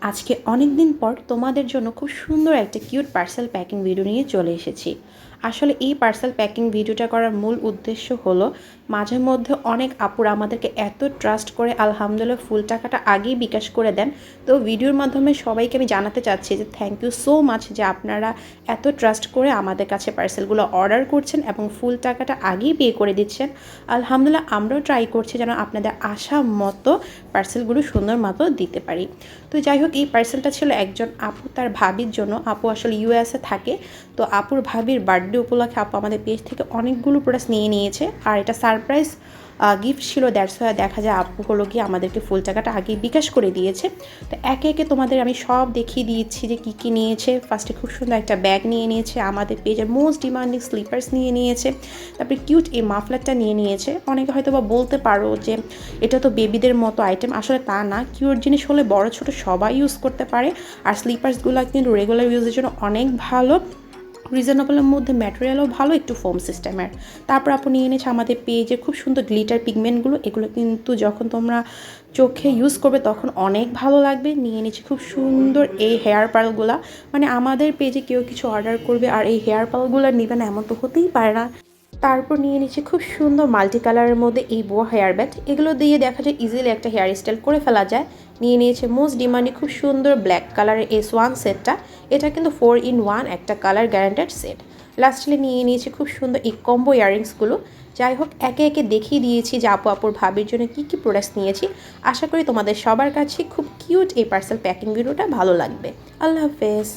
আজকে অনেক দিন পর তোমাদের জন্য খুব সুন্দর একটা কিউট পার্সেল প্যাকিং ভিডিও নিয়ে চলে এসেছি। আসলে এই পার্সেল প্যাকিং ভিডিওটা করার মূল উদ্দেশ্য হলো মাঝে মধ্যে অনেক আপুরা আমাদেরকে এত ট্রাস্ট করে আলহামদুলিল্লাহ ফুল টাকাটা আগেই বিকাশ করে দেন। তো ভিডিওর মাধ্যমে সবাইকে আমি জানাতে চাচ্ছি যে থ্যাংক ইউ সো মাচ যে আপনারা এত ট্রাস্ট করে আমাদের কাছে পার্সেলগুলো অর্ডার করছেন এবং ফুল টাকাটা আগেই পে করে দিচ্ছেন। আলহামদুলিল্লাহ আমরাও ট্রাই করছি যেন আপনাদের আশা মতো পার্সেলগুলো সুন্দর মতো দিতে পারি। তো যাই হোক, এই পার্সেলটা ছিল একজন আপু তার ভাবির জন্য। আপু আসলে ইউএসএ থাকে। তো আপুর ভাবির বার্থডে উপলক্ষে আপু আমাদের পেজ থেকে অনেকগুলো প্রোডাক্টস নিয়ে নিয়েছে, আর এটা সারপ্রাইজ গিফট ছিল। দ্যাটস ওয়াই দেখা যায় আপু হলো গিয়ে আমাদেরকে ফুল টাকাটা আগেই বিকাশ করে দিয়েছে। তো একে একে তোমাদের আমি সব দেখিয়ে দিয়েছি যে কী কী নিয়েছে। ফার্স্টে খুব সুন্দর একটা ব্যাগ নিয়ে নিয়েছে, আমাদের পেজের মোস্ট ডিমান্ডিং স্লিপার্স নিয়ে নিয়েছে, তারপরে কিউট এই মাফলারটা নিয়ে নিয়েছে। অনেকে হয়তো বা বলতে পারো যে এটা তো বেবিদের মতো আইটেম, আসলে তা না। কিউট জিনিস হলে বড় ছোট সবাই ইউজ করতে পারে। আর স্লিপার্সগুলো কিন্তু রেগুলার ইউজের জন্য অনেক ভালো, রিজনেবলের মধ্যে, ম্যাটেরিয়ালও ভালো, একটু ফোম সিস্টেমের। তারপর আপনি নিয়ে এনেছে আমাদের পেজে খুব সুন্দর গ্লিটার পিগমেন্টগুলো। এগুলো কিন্তু যখন তোমরা চোখে ইউজ করবে তখন অনেক ভালো লাগবে। নিয়ে এনেছি খুব সুন্দর এই হেয়ার পার্লগুলো। মানে আমাদের পেজে কেউ কিছু অর্ডার করবে আর এই হেয়ার পার্লগুলো নেবে না, এমন তো হতেই পারে না। তারপর নিয়ে নিচ্ছি খুব সুন্দর মাল্টি কালারের মধ্যে এই বো হেয়ার ব্যান্ড। এগুলো দিয়ে দেখা যায় ইজিলি একটা হেয়ার স্টাইল করে ফেলা যায়। নিয়ে নিয়েছে মোস্ট ডিমান্ডিং খুব সুন্দর ব্ল্যাক কালারের S1 সেটটা। এটা কিন্তু 4-in-1 একটা কালার গ্যারান্টেড সেট। লাস্টলি নিয়ে নিয়েছি খুব সুন্দর এই কম্বো ইয়াররিংসগুলো। যাই হোক, একে একে দেখিয়ে দিয়েছি যে আপুর ভাবির জন্য কী কী প্রোডাক্টস নিয়েছি। আশা করি তোমাদের সবার কাছে খুব কিউট এই পার্সেল প্যাকিং ভিডিওটা ভালো লাগবে। আল্লাহ হাফেজ।